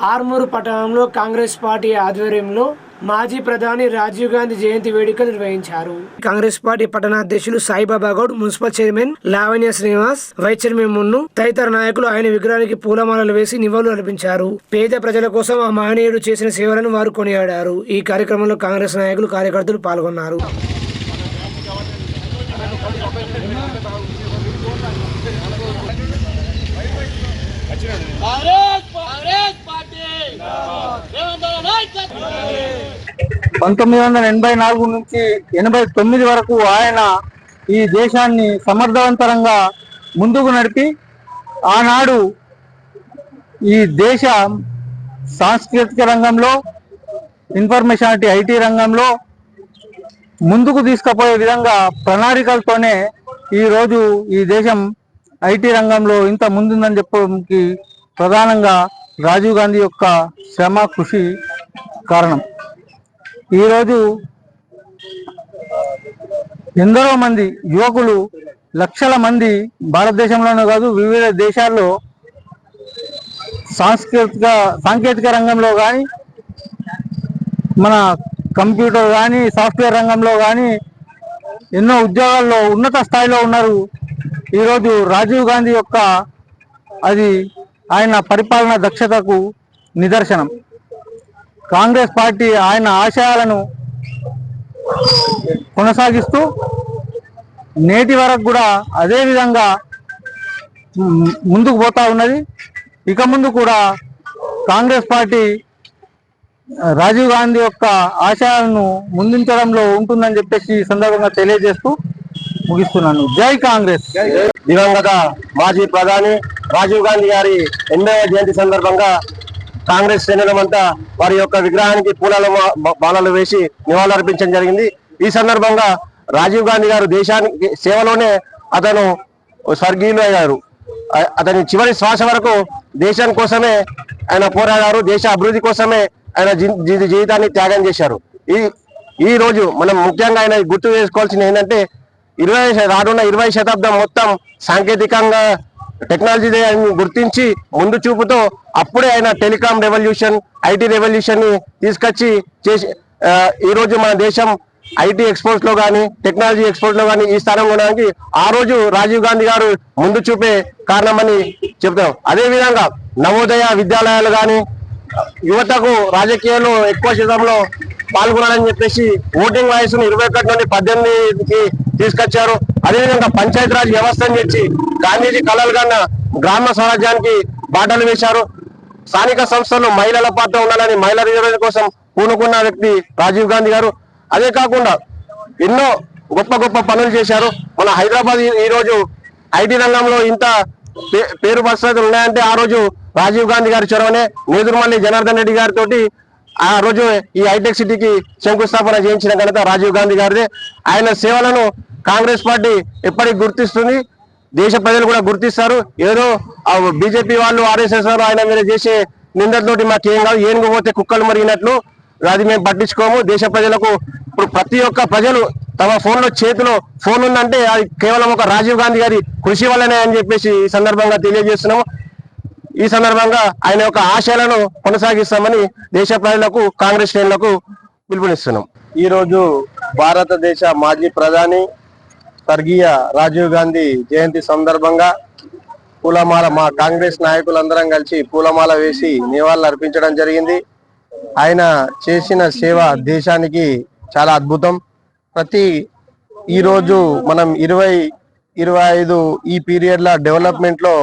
ఆర్మూరు పట్టణంలో కాంగ్రెస్ పార్టీ ఆధ్వర్యంలో మాజీ ప్రధాని రాజీవ్ గాంధీ జయంతి వేడుకలు నిర్వహించారు. కాంగ్రెస్ పార్టీ పట్టణాధ్యక్షులు Saibaba Goud, municipal chairman Lavanya Srinivas, vice chairman Munnu తదితర నాయకులు ఆయన విగ్రహానికి పూలమాలలు వేసి నివాళులు అర్పించారు. పేద ప్రజల కోసం ఆ మహనీయుడు చేసిన సేవలను వారు కొనియాడారు. ఈ కార్యక్రమంలో కాంగ్రెస్ నాయకులు, కార్యకర్తలు పాల్గొన్నారు. పంతొమ్మిది వందల 1984 నుంచి 1989 వరకు ఆయన ఈ దేశాన్ని సమర్థవంతంగా ముందుకు నడిపి ఆనాడు ఈ దేశ సాంస్కృతిక రంగంలో, ఇన్ఫర్మేషన్ ఐటీ రంగంలో ముందుకు తీసుకుపోయే విధంగా ప్రణాళికలతోనే ఈరోజు ఈ దేశం ఐటీ రంగంలో ఇంత ముందుందని చెప్పడానికి ప్రధానంగా రాజీవ్ గాంధీ యొక్క శ్రమ, కృషి కారణం. ఈరోజు ఎందరో మంది యువకులు, లక్షల మంది భారతదేశంలోనే కాదు వివిధ దేశాల్లో సాంకేతిక రంగంలో కానీ, మన కంప్యూటర్ కానీ, సాఫ్ట్వేర్ రంగంలో కానీ ఎన్నో ఉద్యోగాల్లో ఉన్నత స్థాయిలో ఉన్నారు. ఈరోజు రాజీవ్ గాంధీ యొక్క ఆయన పరిపాలన దక్షతకు నిదర్శనం. కాంగ్రెస్ పార్టీ ఆయన ఆశయాలను కొనసాగిస్తూ నేటి వరకు కూడా అదే విధంగా ముందుకు పోతా ఉన్నది. ఇక ముందు కూడా కాంగ్రెస్ పార్టీ రాజీవ్ గాంధీ యొక్క ఆశయాలను ముందుంచడంలో ఉంటుందని చెప్పేసి ఈ సందర్భంగా తెలియజేస్తూ ముగిస్తున్నాను. జై కాంగ్రెస్. దివంగత మాజీ ప్రధాని రాజీవ్ గాంధీ గారి 80వ జయంతి సందర్భంగా కాంగ్రెస్ శ్రేణులమంతా వారి యొక్క విగ్రహానికి బాణాలు వేసి నివాళులర్పించడం జరిగింది. ఈ సందర్భంగా రాజీవ్ గాంధీ గారు దేశానికి సేవలోనే అతను స్వర్గీయులు అయ్యారు. అతని చివరి శ్వాస వరకు దేశం కోసమే ఆయన పోరాడారు. దేశ అభివృద్ధి కోసమే ఆయన జీవితాన్ని త్యాగం చేశారు. ఈ రోజు మనం ముఖ్యంగా ఆయన గుర్తు చేసుకోవాల్సింది ఏంటంటే రానున్న 20వ శతాబ్దం మొత్తం సాంకేతికంగా టెక్నాలజీ గుర్తించి ముందు చూపుతో అప్పుడే ఆయన టెలికాం రెవల్యూషన్, ఐటీ రెవల్యూషన్ ని తీసుకొచ్చి ఈ రోజు మన దేశం ఐటీ ఎక్స్పోర్ట్స్ లో కానీ, టెక్నాలజీ ఎక్స్పోర్ట్స్ లో కానీ ఈ స్థానంలో ఉండడానికి ఆ రోజు రాజీవ్ గాంధీ గారు ముందు చూపే కారణమని చెప్తాం. అదేవిధంగా నవోదయ విద్యాలయాలు కానీ, యువతకు రాజకీయాల్లో ఎక్కువ శాతంలో పాల్గొనాలని చెప్పేసి ఓటింగ్ వయసును 21 నుండి 18కి తీసుకొచ్చారు. అదేవిధంగా పంచాయతీరాజ్ వ్యవస్థను తెచ్చి గాంధీజీ కలలు కన్న గ్రామ స్వరాజ్యానికి బాటలు వేశారు. స్థానిక సంస్థల్లో మహిళల పాత్ర ఉండాలని మహిళా రిజర్వేషన్ కోసం పూనుకున్న వ్యక్తి రాజీవ్ గాంధీ గారు. అదే కాకుండా ఎన్నో గొప్ప గొప్ప పనులు చేశారు. మన హైదరాబాద్ ఈ రోజు ఐటీ రంగంలో ఇంత పేరు పరిస్థితులు ఉన్నాయంటే ఆ రోజు రాజీవ్ గాంధీ గారి చొరవనే. నేదురుమల్లి జనార్దన్ రెడ్డి గారితో ఆ రోజు ఈ హైటెక్ సిటీకి శంకుస్థాపన చేయించిన ఘనత రాజీవ్ గాంధీ గారిదే. ఆయన సేవలను కాంగ్రెస్ పార్టీ ఎప్పటికి గుర్తిస్తుంది, దేశ ప్రజలు కూడా గుర్తిస్తారు. ఏదో బీజేపీ వాళ్ళు, ఆర్ఎస్ఎస్ వాళ్ళు ఆయన మీద చేసే నిందతోటి మాకేం కాదు, ఏనుగు పోతే కుక్కలు మరిగినట్లు అది మేము పట్టించుకోము. దేశ ప్రజలకు ఇప్పుడు ప్రతి ఒక్క ప్రజలు తమ చేతిలో ఫోన్ ఉందంటే అది కేవలం ఒక రాజీవ్ గాంధీ గారి కృషి వల్లనే అని చెప్పేసి ఈ సందర్భంగా తెలియజేస్తున్నాము. ఈ సందర్భంగా ఆయన యొక్క ఆశయాలను కొనసాగిస్తామని దేశ ప్రజలకు, కాంగ్రెస్ శ్రేణులకు పిలుపునిస్తున్నాం. ఈ రోజు భారతదేశ మాజీ ప్రధాని స్వర్గీయ రాజీవ్ గాంధీ జయంతి సందర్భంగా మా కాంగ్రెస్ నాయకులందరం కలిసి పూలమాల వేసి నివాళులు అర్పించడం జరిగింది. ఆయన చేసిన సేవ దేశానికి చాలా అద్భుతం. ఈరోజు మనం 20-25 ఈ పీరియడ్ల డెవలప్మెంట్ లో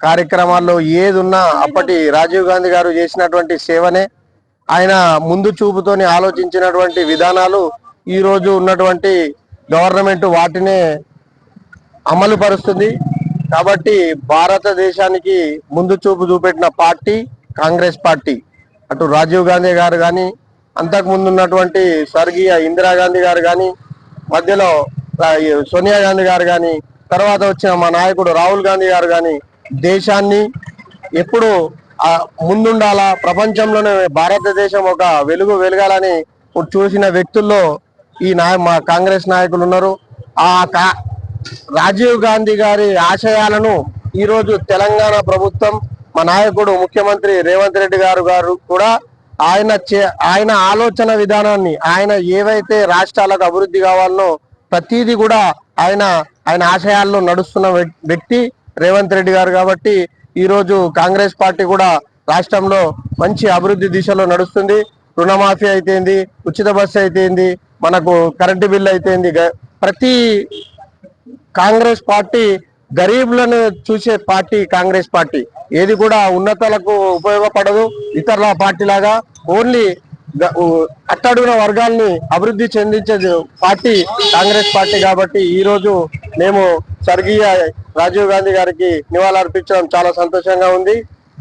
కార్యక్రమాల్లో ఏది ఉన్నా అప్పటి రాజీవ్ గాంధీ గారు చేసినటువంటి సేవనే. ఆయన ముందు చూపుతోని ఆలోచించినటువంటి విధానాలు ఈ రోజు ఉన్నటువంటి గవర్నమెంట్ వాటినే అమలు పరుస్తుంది. కాబట్టి భారతదేశానికి ముందు చూపు చూపెట్టిన పార్టీ కాంగ్రెస్ పార్టీ. అటు రాజీవ్ గాంధీ గారు కానీ, అంతకు ముందు ఉన్నటువంటి స్వర్గీయ ఇందిరాగాంధీ గారు కానీ, మధ్యలో సోనియా గాంధీ గారు కానీ, తర్వాత వచ్చిన మా నాయకుడు రాహుల్ గాంధీ గారు కానీ దేశాన్ని ఎప్పుడు ముందుండాలా, ప్రపంచంలోనే భారతదేశం ఒక వెలగాలని చూసిన వ్యక్తుల్లో మా కాంగ్రెస్ నాయకులు ఉన్నారు. రాజీవ్ గాంధీ గారి ఆశయాలను ఈరోజు తెలంగాణ ప్రభుత్వం మా నాయకుడు ముఖ్యమంత్రి రేవంత్ రెడ్డి గారు కూడా ఆయన ఆలోచన విధానాన్ని, ఆయన ఏవైతే రాష్ట్రాలకు అభివృద్ధి కావాలనో ప్రతిదీ కూడా ఆయన ఆశయాల్లో నడుస్తున్న వ్యక్తి రేవంత్ రెడ్డి గారు. కాబట్టి ఈ రోజు కాంగ్రెస్ పార్టీ కూడా రాష్ట్రంలో మంచి అభివృద్ధి దిశలో నడుస్తుంది. రుణమాఫీ అయితేంది, ఉచిత బస్సు అయితేంది, మనకు కరెంటు బిల్లు అయితేంది, ప్రతి కాంగ్రెస్ పార్టీ గరీబులను చూసే పార్టీ కాంగ్రెస్ పార్టీ. ఏది కూడా ఉన్నతలకు ఉపయోగపడదు. ఇతరుల పార్టీ లాగా ఓన్లీ అట్టడుగున వర్గాల్ని అభివృద్ధి చెందించే పార్టీ కాంగ్రెస్ పార్టీ. కాబట్టి ఈ రోజు మేము స్వర్గీయ రాజీవ్ గాంధీ గారికి నివాళులర్పించడం చాలా సంతోషంగా ఉంది.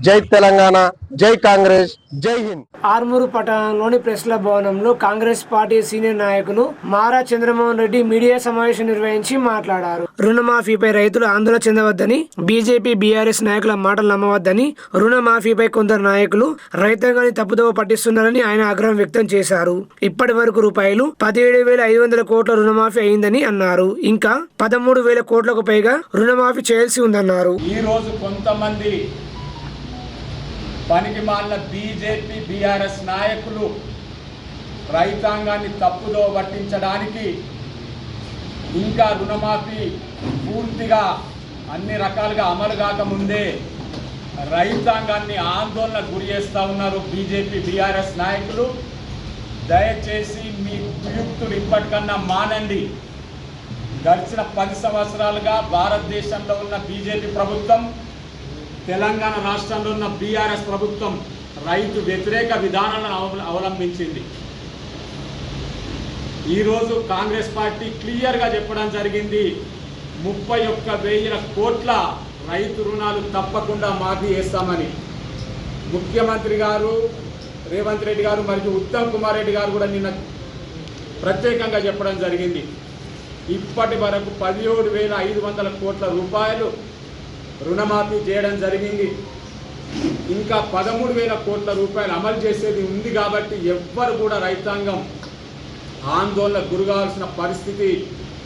జై తెలంగాణ, జై కాంగ్రెస్, జై హింద్. ఆర్మూరు పట్టణంలోని ప్రెస్ల భవనంలో కాంగ్రెస్ పార్టీ సీనియర్ నాయకులు మారా చంద్రమోహన్ రెడ్డి మీడియా సమావేశం నిర్వహించి మాట్లాడారు. రుణమాఫీపై రైతులు ఆందోళన చెందవద్దని, బీజేపీ బీఆర్ఎస్ నాయకుల మాటలు నమ్మవద్దని, రుణమాఫీపై కొందరు నాయకులు రైతాంగాన్ని తప్పుదోవ పట్టిస్తున్నారని ఆయన ఆగ్రహం వ్యక్తం చేశారు. ఇప్పటి వరకు రూపాయలు 17,500 కోట్ల రుణమాఫీ అయిందని అన్నారు. ఇంకా 13,000 కోట్లకు పైగా రుణమాఫీ చేయాల్సి ఉందన్నారు. ఈ రోజు కొంతమంది పనికి మాలిన బీజేపీ బీఆర్ఎస్ నాయకులు రైతాంగాన్ని తప్పుదో పట్టించడానికి, ఇంకా రుణమాఫీ పూర్తిగా అన్ని రకాలుగా అమలు కాకముందే రైతాంగాన్ని ఆందోళనకు గురి చేస్తూ ఉన్నారు బీజేపీ బీఆర్ఎస్ నాయకులు. దయచేసి మీ కుయుక్తులు ఇప్పటికన్నా మానండి. గడిచిన 10 సంవత్సరాలుగా భారతదేశంలో ఉన్న బీజేపీ ప్రభుత్వం, తెలంగాణ రాష్ట్రంలో ఉన్న బీఆర్ఎస్ ప్రభుత్వం రైతు వ్యతిరేక విధానాలను అవలంబించింది. ఈరోజు కాంగ్రెస్ పార్టీ క్లియర్గా చెప్పడం జరిగింది, 31,000 కోట్ల రైతు రుణాలు తప్పకుండా మాఫీ చేస్తామని. ముఖ్యమంత్రి గారు రేవంత్ రెడ్డి గారు మరియు ఉత్తమ్ కుమార్ రెడ్డి గారు కూడా నిన్న ప్రత్యేకంగా చెప్పడం జరిగింది. ఇప్పటి వరకు 17,500 కోట్ల రూపాయలు రుణమాఫీ చేయడం జరిగింది. ఇంకా 13,000 కోట్ల రూపాయలు అమలు చేసేది ఉంది. కాబట్టి ఎవ్వరు కూడా రైతాంగం ఆందోళనకు గురికావాల్సిన పరిస్థితి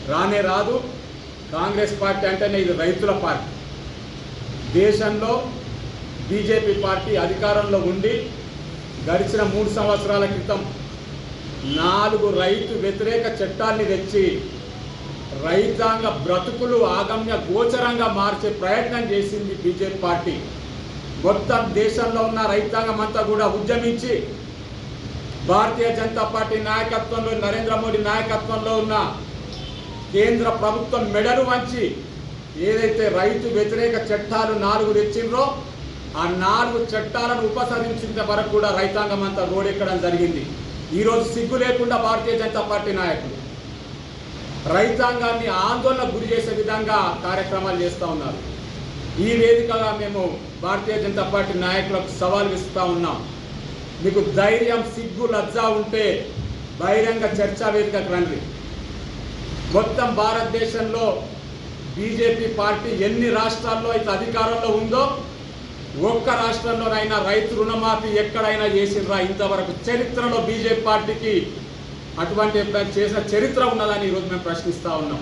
రానే రాదు. కాంగ్రెస్ పార్టీ అంటేనే ఇది రైతుల పార్టీ. దేశంలో బీజేపీ పార్టీ అధికారంలో ఉండి గడిచిన 3 సంవత్సరాల క్రితం 4 రైతు వ్యతిరేక చట్టాన్ని తెచ్చి రైతాంగ బ్రతుకులు ఆగమ్య గోచరంగా మార్చే ప్రయత్నం చేసింది బీజేపీ పార్టీ. మొత్తం దేశంలో ఉన్న రైతాంగం అంతా కూడా ఉద్యమించి భారతీయ జనతా పార్టీ నాయకత్వంలో, నరేంద్ర మోడీ నాయకత్వంలో ఉన్న కేంద్ర ప్రభుత్వం మెడలు వంచి ఏదైతే రైతు వ్యతిరేక చట్టాలు 4 తెచ్చిండ్రో ఆ 4 చట్టాలను ఉపసరించేంత వరకు కూడా రైతాంగం అంతా రోడెక్కడం జరిగింది. ఈరోజు సిగ్గు లేకుండా భారతీయ జనతా పార్టీ నాయకులు రైతాంగాన్ని ఆందోళనకు గురి చేసే విధంగా కార్యక్రమాలు చేస్తూ ఉన్నారు. ఈ వేదికగా మేము భారతీయ జనతా పార్టీ నాయకులకు సవాల్ ఇస్తూ ఉన్నాం. మీకు ధైర్యం, సిగ్గు, లజ్జ ఉంటే బహిరంగ చర్చా వేదికకు రండి. మొత్తం భారతదేశంలో బీజేపీ పార్టీ ఎన్ని రాష్ట్రాల్లో అయితే అధికారంలో ఉందో ఒక్క రాష్ట్రంలోనైనా రైతు రుణమాఫీ ఎక్కడైనా చేసిండ్రా? ఇంతవరకు చరిత్రలో బీజేపీ పార్టీకి అటువంటి చేసిన చరిత్ర ఉన్నదని ఈరోజు మేము ప్రశ్నిస్తూ ఉన్నాం.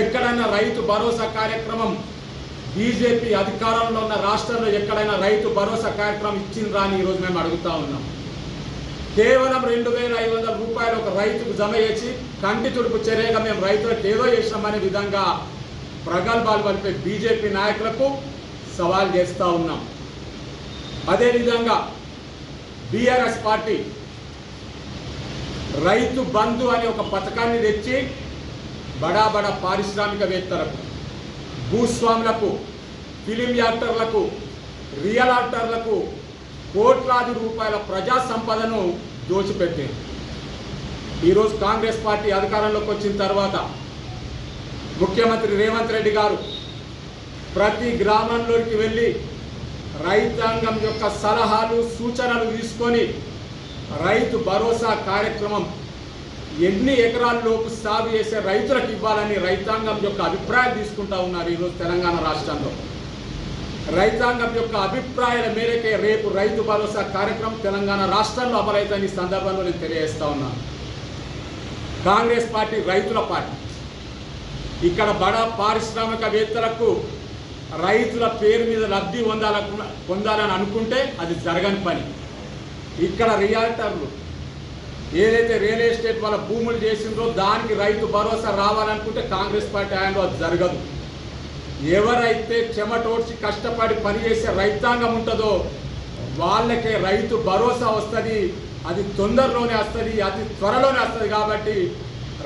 ఎక్కడైనా రైతు భరోసా కార్యక్రమం బీజేపీ అధికారంలో ఉన్న రాష్ట్రంలో ఎక్కడైనా రైతు భరోసా కార్యక్రమం ఇచ్చిండ్రా అని ఈరోజు మేము అడుగుతూ ఉన్నాం. కేవలం 2,500 రూపాయలు ఒక రైతుకు జమ చేసి కంటి తుడుపు చర్యగా మేము రైతులకు ఏదో చేసినామనే విధంగా ప్రగల్భాలు పలిపే బీజేపీ నాయకులకు సవాల్ చేస్తూ ఉన్నాం. అదేవిధంగా బీఆర్ఎస్ పార్టీ రైతు బంధు అనే ఒక పథకాన్ని తెచ్చి బడా పారిశ్రామికవేత్తలకు, భూస్వాములకు, ఫిలిం యాక్టర్లకు, రియల్ యాక్టర్లకు కోట్లాది రూపాయల ప్రజా సంపదను దోచిపెట్టింది. ఈరోజు కాంగ్రెస్ పార్టీ అధికారంలోకి వచ్చిన తర్వాత ముఖ్యమంత్రి రేవంత్ రెడ్డి గారు ప్రతి గ్రామంలోకి వెళ్ళి రైతాంగం యొక్క సలహాలు, సూచనలు తీసుకొని రైతు భరోసా కార్యక్రమం ఎన్ని ఎకరాల్లోపు సాగు చేసే రైతులకు ఇవ్వాలని రైతాంగం యొక్క అభిప్రాయాలు తీసుకుంటా ఉన్నారు. ఈరోజు తెలంగాణ రాష్ట్రంలో రైతాంగం యొక్క అభిప్రాయాల మేరకే రేపు రైతు భరోసా కార్యక్రమం తెలంగాణ రాష్ట్రంలో అమలైతని సందర్భంలో నేను తెలియజేస్తా ఉన్నాను. కాంగ్రెస్ పార్టీ రైతుల పార్టీ. ఇక్కడ బడా పారిశ్రామికవేత్తలకు రైతుల పేరు మీద లబ్ధి పొందాలని అనుకుంటే అది జరగని పని. ఇక్కడ రియాల్టర్లు ఏదైతే రియల్ ఎస్టేట్ వాళ్ళ భూములు చేసిందో దానికి రైతు భరోసా రావాలనుకుంటే కాంగ్రెస్ పార్టీ ఆయనలో అది జరగదు. ఎవరైతే చెమటోడ్చి కష్టపడి పనిచేసే రైతాంగం ఉంటుందో వాళ్ళకే రైతు భరోసా వస్తుంది. అది తొందరలోనే వస్తుంది, అతి త్వరలోనే వస్తుంది. కాబట్టి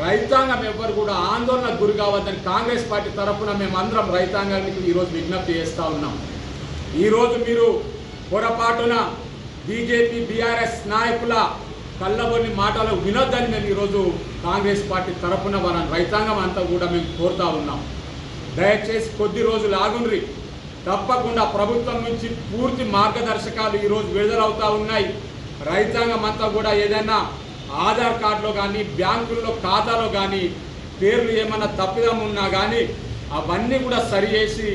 రైతాంగం ఎవ్వరు కూడా ఆందోళనకు గురి కావద్దని కాంగ్రెస్ పార్టీ తరఫున మేమందరం రైతాంగానికి ఈరోజు విజ్ఞప్తి చేస్తూ ఉన్నాం. ఈరోజు మీరు పొరపాటున బీజేపీ బీఆర్ఎస్ నాయకుల కళ్ళబొల్లి మాటలు వినొద్దని మేము ఈరోజు కాంగ్రెస్ పార్టీ తరఫున మన రైతాంగం అంతా కూడా మేము కోరుతూ ఉన్నాం. దయచేసి కొద్ది రోజులు ఆగుండ్రి. తప్పకుండా ప్రభుత్వం నుంచి పూర్తి మార్గదర్శకాలు ఈరోజు విడుదలవుతూ ఉన్నాయి. రైతాంగం అంతా కూడా ఏదైనా ఆధార్ కార్డులో కానీ బ్యాంకుల్లో ఖాతాలో కానీ పేర్లు ఏమన్నా తప్పిదం ఉన్నా కానీ అవన్నీ కూడా సరిచేసి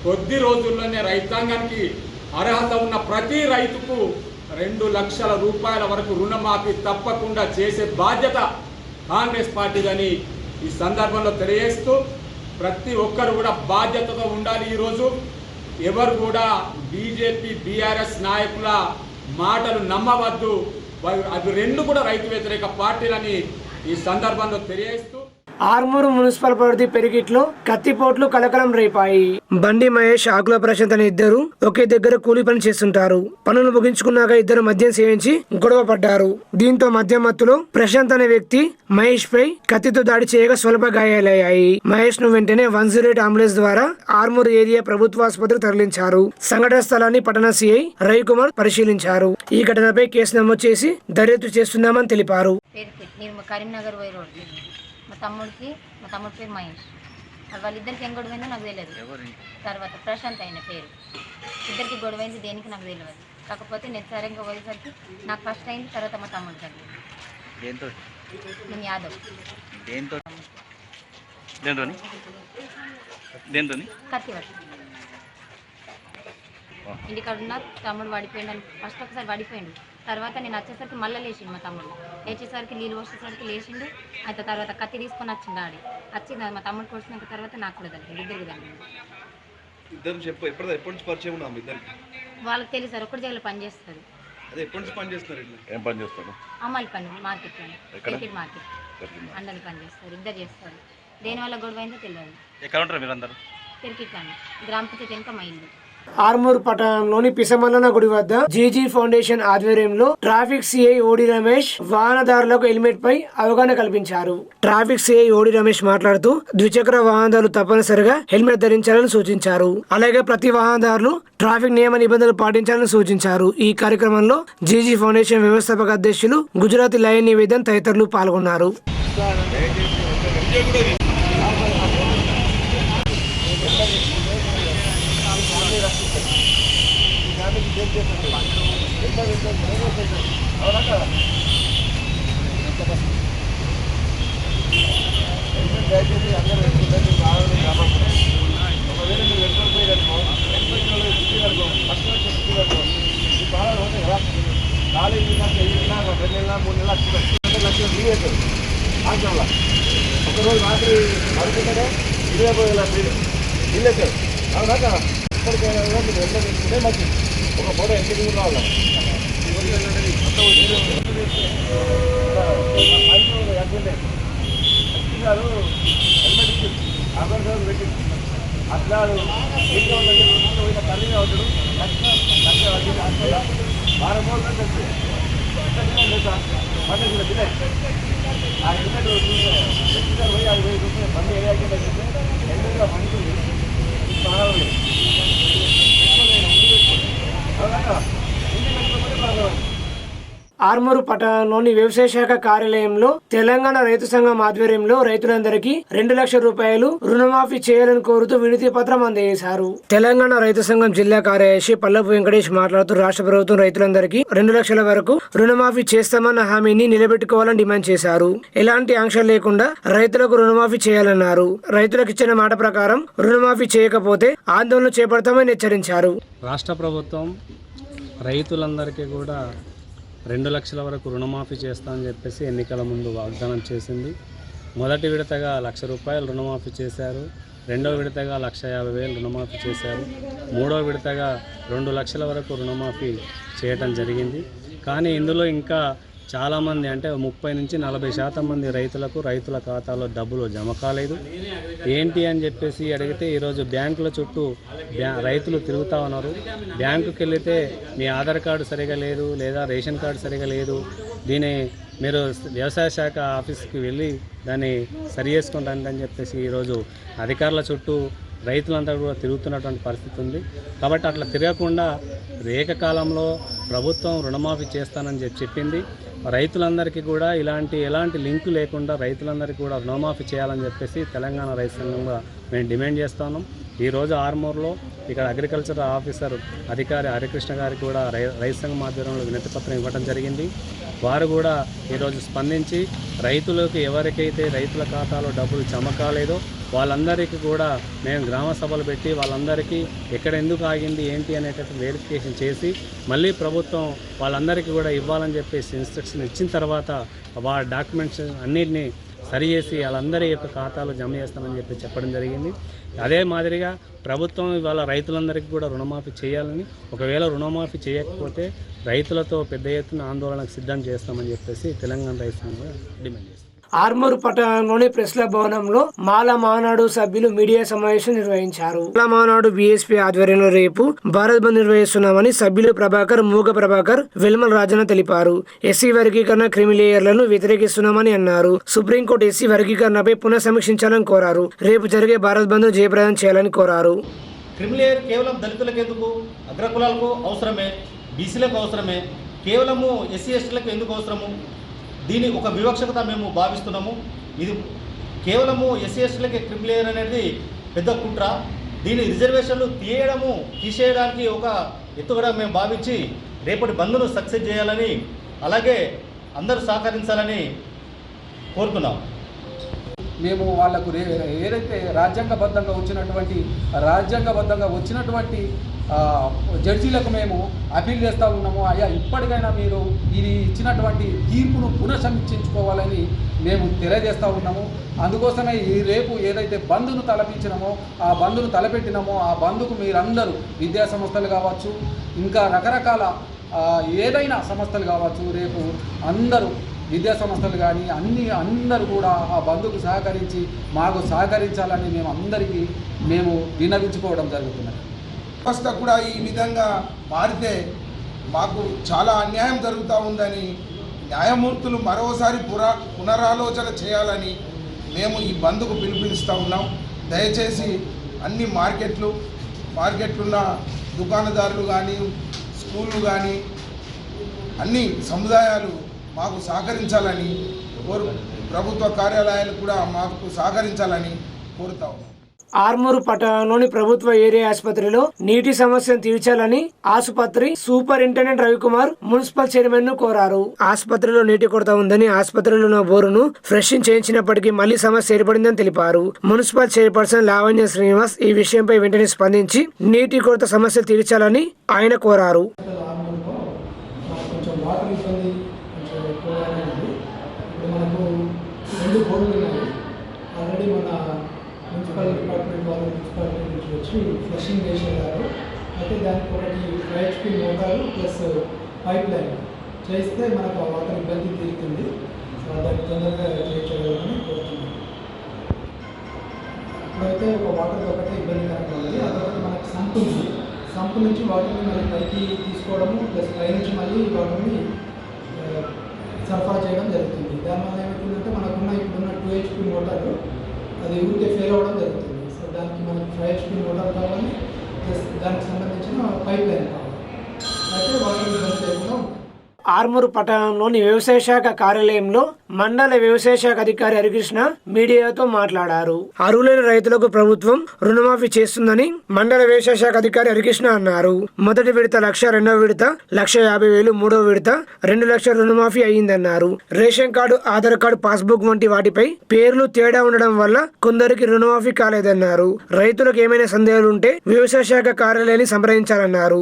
కొద్ది రోజుల్లోనే రైతాంగానికి అర్హత ఉన్న ప్రతి రైతుకు 2 లక్షల రూపాయల వరకు రుణమాఫీ తప్పకుండా చేసే బాధ్యత కాంగ్రెస్ పార్టీదని ఈ సందర్భంలో తెలియజేస్తూ ప్రతి ఒక్కరు కూడా బాధ్యతతో ఉండాలి. ఈరోజు ఎవరు కూడా బీజేపీ బీఆర్ఎస్ నాయకుల మాటలు నమ్మవద్దు. అవి రెండు కూడా రైతు వ్యతిరేక పార్టీలని ఈ సందర్భంలో తెలియజేస్తూ ఆర్మూరు మున్సిపల్ పరిధి పెరిగిట్లో కత్తిపోట్లు కలకలం రేపాయి. బండి మహేష్, ఆకుల ప్రశాంత్ అనే ఇద్దరు ఒకే దగ్గర కూలీ పని చేస్తుంటారు. పనులు ముగించుకున్నాక ఇద్దరు మద్యం సేవించి గొడవ పడ్డారు. దీంతో మద్యం మత్తులో ప్రశాంత్ అనే వ్యక్తి మహేష్ పై కత్తితో దాడి చేయగా స్వల్ప గాయాలయ్యాయి. మహేష్ ను వెంటనే 108 అంబులెన్స్ ద్వారా ఆర్మూరు ఏరియా ప్రభుత్వ ఆసుపత్రికి తరలించారు. సంఘటన స్థలాన్ని పట్టణ సిఐ రవికుమార్ పరిశీలించారు. ఈ ఘటనపై కేసు నమోదు చేసి దర్యాప్తు చేస్తున్నామని తెలిపారు. కరీంనగర్ పోయి రోడ్ మా తమ్ముడి పేరు మహేష్. వాళ్ళిద్దరికి ఏం గొడవైందో నాకు తెలియదు. తర్వాత ప్రశాంత్ అయిన పేరు. ఇద్దరికి గొడవైంది దేనికి నాకు తెలియదు. కాకపోతే నేను సరిగ్గా పోయేసరికి నాకు ఫస్ట్ అయింది, తర్వాత మా తమ్ముడు కలిగింది. నేను యాదవ్. కత్తి పట్టి ఇంటికాడ ఉన్న తమ్ముడు పడిపోయిండు. ఫస్ట్ ఒకసారి పడిపోయిండు. తర్వాత నేను వచ్చేసరికి మళ్ళీ లేచిండు. మా తమ్ముడు లేచేసరికి నీళ్ళు పోసేసరికి లేచిండు. అయితే తర్వాత కత్తి తీసుకొని వచ్చిండు. ఆడి వచ్చి మా తమ్ముడు కొట్టినాక తర్వాత నాకు కూడా తగ్గింది. ఇద్దరికి తగ్గింది. వాళ్ళకి తెలియదు సార్. ఒకటి జగలు పని చేస్తారు. అమ్మాయిలు పని మార్కెట్ క్రికెట్ మార్కెట్ అండలు పని చేస్తారు. ఇద్దరు చేస్తారు. దేనివల్ల గొడవ అయిందో తెలియదు. క్రికెట్ పని గ్రామ పంచాయతీ వెనుక మా ఇల్లు. ఆర్మూర్ పట్టణంలోని పిసమల్లన గుడి వద్ద జీజీ ఫౌండేషన్ ఆధ్వర్యంలో ట్రాఫిక్ సిఐ ఓడి రమేష్ వాహనదారులకు హెల్మెట్ పై అవగాహన కల్పించారు. ట్రాఫిక్ సిఐ ఓడి రమేష్ మాట్లాడుతూ ద్విచక్ర వాహనదారులు తప్పనిసరిగా హెల్మెట్ ధరించాలని సూచించారు. అలాగే ప్రతి వాహనదారులు ట్రాఫిక్ నియమ నిబంధనలు పాటించాలని సూచించారు. ఈ కార్యక్రమంలో జీజీ ఫౌండేషన్ వ్యవస్థాపక అధ్యక్షులు గుజరాతీ లయన్ నివేదన్ తదితరులు పాల్గొన్నారు. ఒకరోజు రాత్రి పడుతుంటే 25 లక్షలు ఇల్లే సార్. అవునా కదా? ఇప్పటికైనా మీరు ఎంత తీసుకుంటే మంచిది. ఒక ఫోటో ఎంత కూడా రావాలి. గారు హెల్మెట్ ఇచ్చింది, ఆధార్ కార్డు పెట్టింది. అట్లా ఇంట్లో పోయిన తల్లిగా ఉంటాడు. వారం రోజులు కలిసి పండుగ తినే ఆ హెల్మెట్ చూస్తే పోయి అది పోయి చూస్తే బండి ఏ యాక్సిడెంట్ అయితే హెల్మెట్గా పండుతుంది. అవునా ఇంటి పెట్టుకోకపోతే బాగా. ఆర్మూరు పట్టణంలోని వ్యవసాయ శాఖ కార్యాలయంలో తెలంగాణ రైతు సంఘం ఆధ్వర్యంలో రైతులందరికీ 2 లక్షల రూపాయలు రుణమాఫీ చేయాలని కోరుతూ వినతి పత్రం అందజేశారు. తెలంగాణ రైతు సంఘం జిల్లా కార్యదర్శి పల్లపు వెంకటేష్ మాట్లాడుతూ రాష్ట్ర ప్రభుత్వం రైతులందరికీ 2 లక్షల వరకు రుణమాఫీ చేస్తామన్న హామీని నిలబెట్టుకోవాలని డిమాండ్ చేశారు. ఎలాంటి ఆంక్షలు లేకుండా రైతులకు రుణమాఫీ చేయాలన్నారు. రైతులకు ఇచ్చిన మాట ప్రకారం రుణమాఫీ చేయకపోతే ఆందోళన చేపడతామని హెచ్చరించారు. రాష్ట్ర ప్రభుత్వం రైతులందరికీ కూడా 2 లక్షల వరకు రుణమాఫీ చేస్తామని చెప్పేసి ఎన్నికల ముందు వాగ్దానం చేసింది. మొదటి విడతగా 1,00,000 రూపాయలు రుణమాఫీ చేశారు. రెండో విడతగా 1,50,000 రుణమాఫీ చేశారు. మూడో విడతగా 2 లక్షల వరకు రుణమాఫీ చేయటం జరిగింది. కానీ ఇందులో ఇంకా చాలామంది అంటే 30-40% మంది రైతుల ఖాతాలో డబ్బులు జమ కాలేదు. ఏంటి అని చెప్పేసి అడిగితే ఈరోజు బ్యాంకుల చుట్టూ రైతులు తిరుగుతూ ఉన్నారు. బ్యాంకుకి వెళితే మీ ఆధార్ కార్డు సరిగా లేదు లేదా రేషన్ కార్డు సరిగా లేదు, దీన్ని మీరు వ్యవసాయ శాఖ ఆఫీస్కి వెళ్ళి దాన్ని సరి చేసుకుంటారని అని చెప్పేసి ఈరోజు అధికారుల చుట్టూ రైతులంతా కూడా తిరుగుతున్నటువంటి పరిస్థితి ఉంది. కాబట్టి అట్లా తిరగకుండా ఏకకాలంలో ప్రభుత్వం రుణమాఫీ చేస్తానని చెప్పింది. రైతులందరికీ కూడా ఎలాంటి లింకు లేకుండా రైతులందరికీ కూడా రుణమాఫీ చేయాలని చెప్పేసి తెలంగాణ రైతు సంఘంగా మేము డిమాండ్ చేస్తున్నాం. ఈరోజు ఆర్మూర్లో ఇక్కడ అగ్రికల్చర్ ఆఫీసర్ అధికారి హరికృష్ణ గారికి కూడా రైతు సంఘం ఆధ్వర్యంలో వినతి పత్రం ఇవ్వడం జరిగింది. వారు కూడా ఈరోజు స్పందించి రైతులకు ఎవరికైతే రైతుల ఖాతాలో డబ్బులు జమ కాలేదో వాళ్ళందరికీ కూడా మేము గ్రామ సభలు పెట్టి వాళ్ళందరికీ ఎక్కడ ఎందుకు ఆగింది ఏంటి అనేటటువంటి వెరిఫికేషన్ చేసి మళ్ళీ ప్రభుత్వం వాళ్ళందరికీ కూడా ఇవ్వాలని చెప్పేసి ఇన్స్ట్రక్షన్ ఇచ్చిన తర్వాత వాళ్ళ డాక్యుమెంట్స్ అన్నింటినీ సరి చేసి వాళ్ళందరి యొక్క ఖాతాలో జమ చేస్తామని చెప్పి చెప్పడం జరిగింది. అదే మాదిరిగా ప్రభుత్వం ఇవాళ రైతులందరికీ కూడా రుణమాఫీ చేయాలని, ఒకవేళ రుణమాఫీ చేయకపోతే రైతులతో పెద్ద ఎత్తున ఆందోళనకు సిద్ధం చేస్తామని చెప్పేసి తెలంగాణ రైతు సంఘం డిమాండ్ చేస్తాం. ఆర్మూరు పట్టణంలోని ప్రెస్ల భవనంలో మాల మానాడు సభ్యులు మీడియా సమావేశం నిర్వహించారు. మాల మానాడు బీఎస్పీ ఆధ్వర్యంలో రేపు భారత్ బంద్ నిర్వహిస్తున్నామని సభ్యులు ప్రభాకర్, మూగ ప్రభాకర్, వెల్మల రాజన్న తెలిపారు. ఎస్సీ వర్గీకరణ క్రిమిలేయర్లను వ్యతిరేకిస్తున్నామని అన్నారు. సుప్రీంకోర్టు ఎస్సీ వర్గీకరణపై పునఃసమీక్షించాలని కోరారు. రేపు జరిగే భారత్ బంద్ జయప్రదం చేయాలని కోరారు. క్రిమిలేయర్ కేవలం దళితులకు ఎందుకు, అగ్రకులాలకు అవసరమే, బీసీలకు అవసరమే, కేవలము ఎస్సీ ఎస్టీలకు ఎందుకు అవసరము? దీని ఒక వివక్షత మేము భావిస్తున్నాము. ఇది కేవలము ఎస్సీ ఎస్టీలకి క్రిమిలేయర్ అనేది పెద్ద కుట్ర. దీని రిజర్వేషన్లు తీసేయడానికి ఒక ఎత్తుగడ మేము భావించి రేపటి బంద్ను సక్సెస్ చేయాలని, అలాగే అందరూ సహకరించాలని కోరుతున్నాం. మేము వాళ్లకు ఏదైతే రాజ్యాంగబద్ధంగా వచ్చినటువంటి జడ్జీలకు మేము అపీల్ చేస్తూ ఉన్నాము. అయ్యా, ఇప్పటికైనా మీరు ఇది ఇచ్చినటువంటి తీర్పును పునఃసమీక్షించుకోవాలని మేము తెలియజేస్తూ ఉన్నాము. అందుకోసమే ఈ రేపు ఏదైతే బంద్ను తలపెట్టినామో ఆ బంద్కు మీరందరూ విద్యా సంస్థలు కావచ్చు, ఇంకా రకరకాల ఏదైనా సంస్థలు కావచ్చు, రేపు అందరూ విద్యా సంస్థలు కానీ అందరూ కూడా ఆ బంద్కు సహకరించి మాకు సహకరించాలని మేము విన్నవించుకోవడం జరుగుతున్నది. వ్యవస్థ కూడా ఈ విధంగా మారితే మాకు చాలా అన్యాయం జరుగుతూ ఉందని న్యాయమూర్తులు మరోసారి పునరాలోచన చేయాలని మేము ఈ బంద్కు పిలుపునిస్తూ ఉన్నాం. దయచేసి అన్ని మార్కెట్లున్న దుకాణదారులు కానీ, స్కూళ్ళు కానీ, అన్ని సముదాయాలు మాకు సహకరించాలని ప్రభుత్వ కార్యాలయాలు కూడా మాకు సహకరించాలని కోరుతా ఉన్నాం. ఆర్మూరు పట్టణంలోని ప్రభుత్వ ఏరియా ఆసుపత్రిలో నీటి సమస్యను తీర్చాలని ఆసుపత్రి సూపరింటెండెంట్ రవికుమార్ మున్సిపల్ చైర్మన్ ను కోరారు. ఆసుపత్రిలో నీటి కొరత ఉందని ఆసుపత్రిలో ఉన్న బోరును ఫ్రెషింగ్ చేయించినప్పటికీ మళ్లీ సమస్య ఏర్పడిందని తెలిపారు. మున్సిపల్ చైర్పర్సన్ లావణ్య శ్రీనివాస్ ఈ విషయంపై వెంటనే స్పందించి నీటి కొరత సమస్య తీర్చాలని ఆయన కోరారు. మున్సిపల్ డిపార్ట్మెంట్ వాళ్ళు మున్సిపాలిటీ నుంచి వచ్చి ఫ్లషింగ్ చేసేవారు. అయితే దానికి ఒకటి HP motor plus pipe line చేస్తే మనకు ఆ వాటర్ ఇబ్బంది తీరుతుంది. సో దాన్ని తొందరగా చేయించగలమని కోరుతున్నాను. ఇప్పుడైతే ఒక వాటర్ ఒకటే ఇబ్బందికరంగా ఉంది. అదొకటి మనకు సంపు నుంచి వాటర్ని మళ్ళీ పైకి తీసుకోవడము ప్లస్ పై నుంచి మళ్ళీ వాటర్ని సరఫరా చేయడం జరుగుతుంది. దానివల్ల ఏమవుతుందంటే మనకున్న ఇప్పుడున్న 2 HP మోటారు అది ఊరికే ఫెయిల్ అవ్వడం జరుగుతుంది. సో దానికి మనకి 5 HP మోటార్ కావాలి, ప్లస్ దానికి సంబంధించిన పైప్ లైన్ కావాలి. అయితే వాటర్ ఇబ్బంది లేకుండా ఉంటుంది. ఆర్మూరు పట్టణంలోని వ్యవసాయ శాఖ కార్యాలయంలో మండల వ్యవసాయ శాఖ అధికారి హరికృష్ణ మీడియాతో మాట్లాడారు. అర్హులైన రైతులకు ప్రభుత్వం రుణమాఫీ చేస్తుందని మండల వ్యవసాయ శాఖ అధికారి హరికృష్ణ అన్నారు. మొదటి విడత 1,00,000, రెండవ విడత 1,50,000, మూడవ విడత 2 లక్షల రుణమాఫీ అయ్యిందన్నారు. Ration card, Aadhaar card, passbook వంటి వాటిపై పేర్లు తేడా ఉండడం వల్ల కొందరికి రుణమాఫీ కాలేదన్నారు. రైతులకు ఏమైనా సందేహాలు ఉంటే వ్యవసాయ శాఖ కార్యాలయాన్ని సంప్రదించాలన్నారు.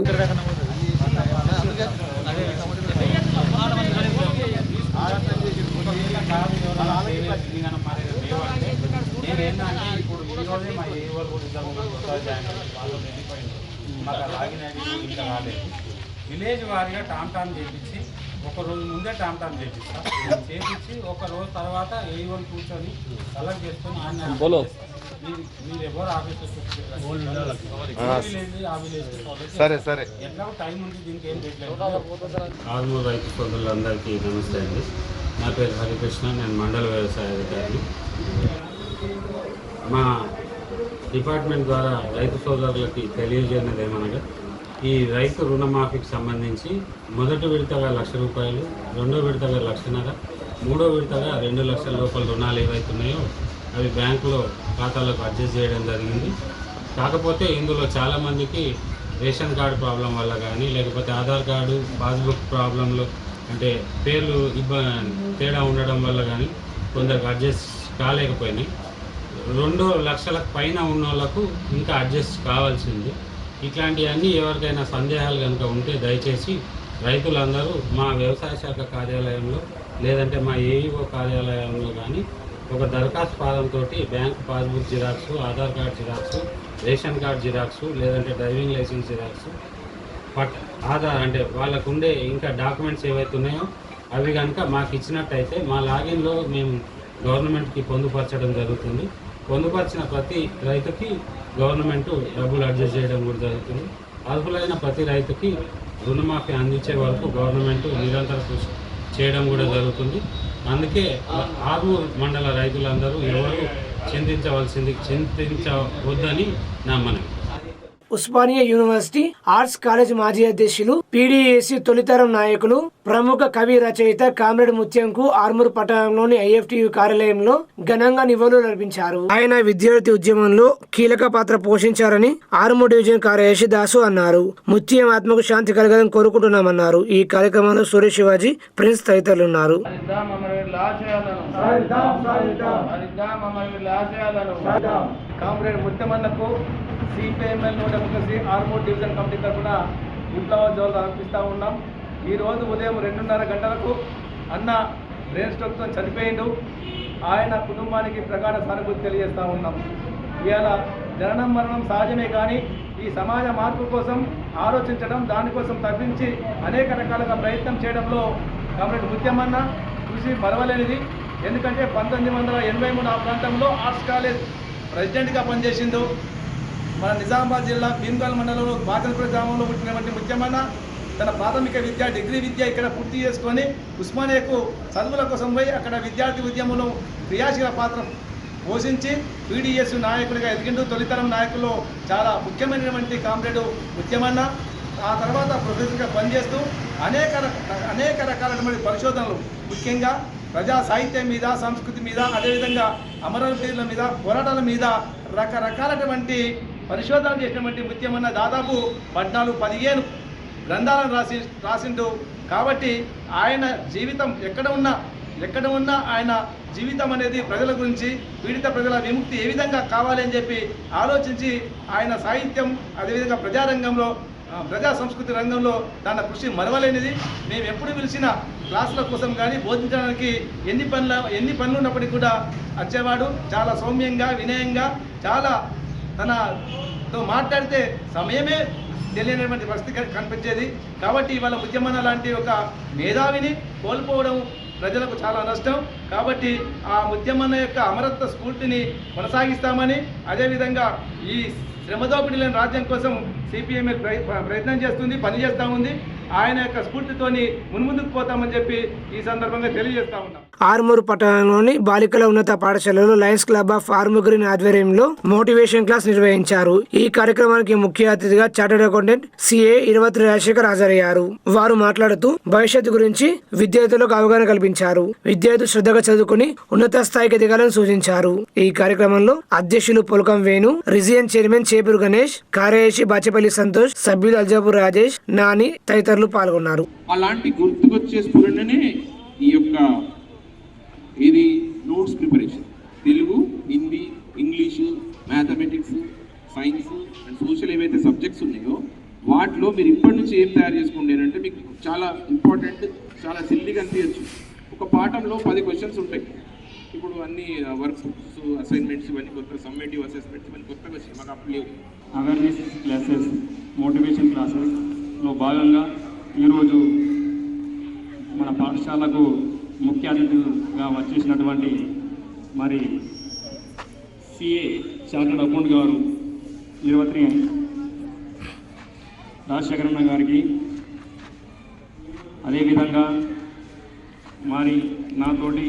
నేనేంటంటే ఇప్పుడు ఈరోజే మా వాళ్ళు వెళ్ళిపోయింది. మాకు లాగిన్ ఐడి ఇంకా రాలేదు. విలేజ్ వారిగా టామ్ చేయించి ఒక రోజు ముందే టామ్ చేయించి ఒక రోజు తర్వాత ఏఈఓని కూర్చొని కలెక్ట్ చేసుకొని మీరు ఎవరు ఆఫీసర్ సరే ఎట్లా టైం ఉంది దీనికి ఏం చేయట్లేదు. ఆర్మూర్ రైతు సోదరులందరికీ నమస్తే అండి. నా పేరు హరికృష్ణ, నేను మండల వ్యవసాయ అధికారిని. మా డిపార్ట్మెంట్ ద్వారా రైతు సోదరులకి తెలియజేయనది ఏమనగా, ఈ రైతు రుణమాఫీకి సంబంధించి మొదటి విడతగా 1,00,000 రూపాయలు, రెండో విడతగా 1,50,000, మూడో విడతగా 2 లక్షల రూపాయల రుణాలు ఏవైతున్నాయో అవి బ్యాంకులో ఖాతాలకు అడ్జస్ట్ చేయడం జరిగింది. కాకపోతే ఇందులో చాలామందికి రేషన్ కార్డు ప్రాబ్లం వల్ల కానీ, లేకపోతే ఆధార్ కార్డు పాస్బుక్ ప్రాబ్లంలో అంటే పేర్లు తేడా ఉండడం వల్ల కానీ కొందరికి అడ్జస్ట్ కాలేకపోయినాయి. 2 లక్షలకు పైన ఉన్న వాళ్ళకు ఇంకా అడ్జస్ట్ కావాల్సింది. ఇట్లాంటివన్నీ ఎవరికైనా సందేహాలు కనుక ఉంటే దయచేసి రైతులందరూ మా వ్యవసాయ శాఖ కార్యాలయంలో లేదంటే మా ఏఈఓ కార్యాలయంలో కానీ ఒక దరఖాస్తు పాదంతో bank passbook xerox, Aadhaar card xerox, ration card xerox, లేదంటే డ్రైవింగ్ లైసెన్స్ జిరాక్స్, ఆధార్ అంటే వాళ్ళకు ఉండే ఇంకా డాక్యుమెంట్స్ ఏవైతే ఉన్నాయో అవి కనుక మాకు ఇచ్చినట్టయితే మా లాగిన్లో మేము గవర్నమెంట్కి పొందుపరచడం జరుగుతుంది. పొందుపరిచిన ప్రతి రైతుకి గవర్నమెంట్ డబ్బులు అడ్జస్ట్ చేయడం కూడా జరుగుతుంది. అర్హులైన ప్రతి రైతుకి రుణమాఫీ అందించే వరకు గవర్నమెంట్ నిరంతర కృషి చేయడం కూడా జరుగుతుంది. అందుకే ఆర్మూర్ మండల రైతులందరూ ఎవరు చింతించవద్దని నా మనవి. ఉస్మానియా యూనివర్సిటీ ఆర్ట్స్ కాలేజ్ మాజీ అధ్యక్షులు, పీడీఏసీ తొలితరం నాయకులు, ప్రముఖ కవి రచయిత కామ్రేడ్ ముత్యంకు ఆర్మూర్ పట్టణంలోని ఐఎఫ్టియు కార్యాలయంలో ఘనంగా నివాళులు అర్పించారు. ఆయన విద్యార్థి ఉద్యమంలో కీలక పాత్ర పోషించారని ఆర్మూర్ డివిజన్ కార్యదర్శి దాసు అన్నారు. ముత్యం ఆత్మకు శాంతి కలగాలని కోరుకుంటున్నామన్నారు. ఈ కార్యక్రమంలో సురేష్ శివాజీ, ప్రిన్స్ తదితరులు ఉన్నారు. కామ్రేడ్ ముత్యమన్నకు CPML democracy Armoor division committee తరఫున విప్లవోద్యోగాలు అర్పిస్తూ ఉన్నాం. ఈరోజు ఉదయం 2:30 గంటలకు అన్న బ్రెయిన్ స్ట్రోక్తో చనిపోయిండు. ఆయన కుటుంబానికి ప్రగాఢ సానుభూతి తెలియజేస్తూ ఉన్నాం. ఇవాళ జననం మరణం సహజమే, కానీ ఈ సమాజ మార్పు కోసం ఆలోచించడం, దానికోసం తప్పించి అనేక రకాలుగా ప్రయత్నం చేయడంలో కామ్రేడ్ ముత్యమన్న కృషి మరవలేనిది. ఎందుకంటే 1983 ఆ ప్రాంతంలో ఆర్ట్స్ కాలేజ్ ప్రెసిడెంట్గా పనిచేసిండు. మన నిజామాబాద్ జిల్లా భీమ్గల్ మండలంలో బాగల్పూర్ గ్రామంలో పుట్టినటువంటి ముత్యమన్న తన ప్రాథమిక విద్య, డిగ్రీ విద్య ఇక్కడ పూర్తి చేసుకొని ఉస్మానియాకు చదువుల కోసం పోయి అక్కడ విద్యార్థి ఉద్యమంలో క్రియాశీల పాత్ర పోషించి పీడీఎస్ నాయకుడిగా ఎదిగిండు. తొలితరం నాయకుల్లో చాలా ముఖ్యమైనటువంటి కామ్రేడ్ ముత్యమన్న. ఆ తర్వాత ప్రొఫెసర్గా పనిచేస్తూ అనేక రకాలైనటువంటి పరిశోధనలు, ముఖ్యంగా ప్రజా సాహిత్యం మీద, సంస్కృతి మీద, అదేవిధంగా అమరవీరుల మీద, పోరాటాల మీద రకరకాలటువంటి పరిశోధన చేసినటువంటి ముత్యమన్న దాదాపు 14-15 గ్రంథాలను రాసిండు. కాబట్టి ఆయన జీవితం ఎక్కడ ఉన్నా ఆయన జీవితం అనేది ప్రజల గురించి, పీడిత ప్రజల విముక్తి ఏ విధంగా కావాలి అని చెప్పి ఆలోచించి ఆయన సాహిత్యం, అదేవిధంగా ప్రజారంగంలో, ప్రజా సంస్కృతి రంగంలో తన కృషి మరవలేనిది. మేము ఎప్పుడు పిలిచిన క్లాసుల కోసం కానీ బోధించడానికి ఎన్ని పనులు ఉన్నప్పటికీ కూడా వచ్చేవాడు. చాలా సౌమ్యంగా, వినయంగా, చాలా తనతో మాట్లాడితే సమయమే తెలియనటువంటి పరిస్థితి కనిపించేది. కాబట్టి ఇవాళ ముత్యమన్న లాంటి ఒక మేధావిని కోల్పోవడం ప్రజలకు చాలా నష్టం. కాబట్టి ఆ ముత్యమన్న యొక్క అమరత్వ స్ఫూర్తిని కొనసాగిస్తామని, అదేవిధంగా ఈ శ్రమదోపిడీ లేని రాజ్యం కోసం సిపిఎంఎల్ ప్రయత్నం చేస్తుంది, పనిచేస్తూ ఉంది. ఆయన యొక్క స్ఫూర్తితోని మున్ముందుకు పోతామని చెప్పి ఈ సందర్భంగా తెలియజేస్తా ఉన్నాం. ఆర్మూర్ పట్టణంలోని బాలికల ఉన్నత పాఠశాలలో Lions club of Armoor green ఆధ్వర్యంలో మోటివేషన్ క్లాస్ నిర్వహించారు. ఈ కార్యక్రమానికి ముఖ్య అతిథిగా chartered accountant CA Iravatri Rajasekhar హాజరయ్యారు. వారు మాట్లాడుతూ భవిష్యత్తు గురించి విద్యార్థులకు అవగాహన కల్పించారు. విద్యార్థులు శ్రద్ధగా చదువుకుని ఉన్నత స్థాయికి ఎదగాలని సూచించారు. ఈ కార్యక్రమంలో అధ్యక్షులు పొలకం వేణు, రీజియన్ చైర్మన్ చేపూరు గణేష్, కార్యదర్శి బాచేపల్లి సంతోష్, సభ్యులు అల్జాపూర్ రాజేష్, నాని తదితరులు పాల్గొన్నారు. అలాంటి గుర్తుకొచ్చే స్ఫురణనే ఈ యొక్క ఇది notes preparation. Telugu, Hindi, English, mathematics, science and social ఏవైతే సబ్జెక్ట్స్ ఉన్నాయో వాటిలో మీరు ఇప్పటి నుంచి ఏం తయారు చేసుకోండి అంటే మీకు చాలా ఇంపార్టెంట్, చాలా సిల్లీగా అనిపించచ్చు. ఒక పాఠంలో 10 క్వశ్చన్స్ ఉంటాయి. ఇప్పుడు అన్ని వర్క్స్ అసైన్మెంట్స్ ఇవన్నీ కొత్త సమ్మేటివ్ అసెస్మెంట్స్ ఇవన్నీ కొత్తగా వచ్చినాయి, మాకు అప్పుడు లేవు. అవేర్నెస్ క్లాసెస్, మోటివేషన్ క్లాసెస్లో భాగంగా ఈరోజు మన పాఠశాలకు ముఖ్య అతిథిగా వచ్చేసినటువంటి మరి సిఏ చార్టర్డ్ అకౌంట్ గారు నిర్వత్రి రాజశేఖరన్న గారికి, అదేవిధంగా మరి నాతోటి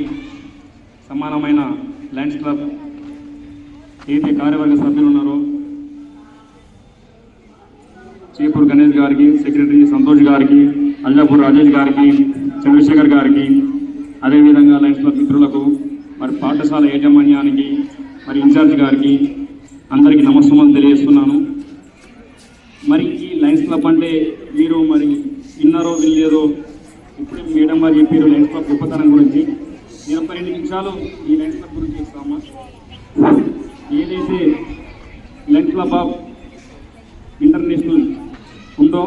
సమానమైన లయన్స్ క్లబ్ ఏదైతే కార్యవర్గ సభ్యులు ఉన్నారో చేపూర్ గణేష్ గారికి, సెక్రటరీ సంతోష్ గారికి, అల్లాపూర్ రాజేష్ గారికి, చంద్రశేఖర్ గారికి, అదేవిధంగా లయన్స్ క్లబ్ మిత్రులకు, మరి పాఠశాల యాజమాన్యానికి, మరి ఇన్ఛార్జ్ గారికి అందరికీ నమస్కారం తెలియజేస్తున్నాను. మరి ఈ లయన్స్ క్లబ్ అంటే మీరు మరి విన్నారో వినలేదో, ఇప్పుడే మేడం గారు చెప్పారు లయన్స్ క్లబ్ గొప్పతనం గురించి. నేను 2 నిమిషాలు ఈ లయన్స్ క్లబ్ గురించి చెప్తామా. ఏదైతే లయన్స్ క్లబ్ ఆఫ్ ఇంటర్నేషనల్ ఉందో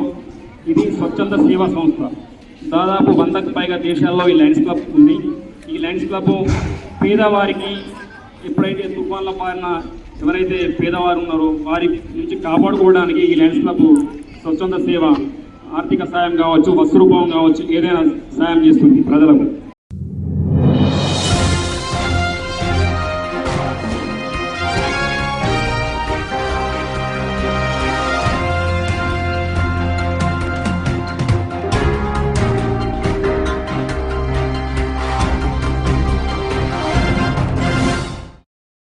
ఇది స్వచ్ఛంద సేవా సంస్థ. దాదాపు 100కు పైగా దేశాల్లో ఈ లయన్స్ క్లబ్ ఉంది. ఈ లయన్స్ క్లబ్ పేదవారికి ఎప్పుడైతే తుఫాన్ల బారిన ఎవరైతే పేదవారు ఉన్నారో వారి నుంచి కాపాడుకోవడానికి ఈ లయన్స్ క్లబ్ స్వచ్ఛంద సేవ, ఆర్థిక సాయం కావచ్చు, వస్తు రూపం కావచ్చు, ఏదైనా సాయం చేస్తుంది ప్రజలకు.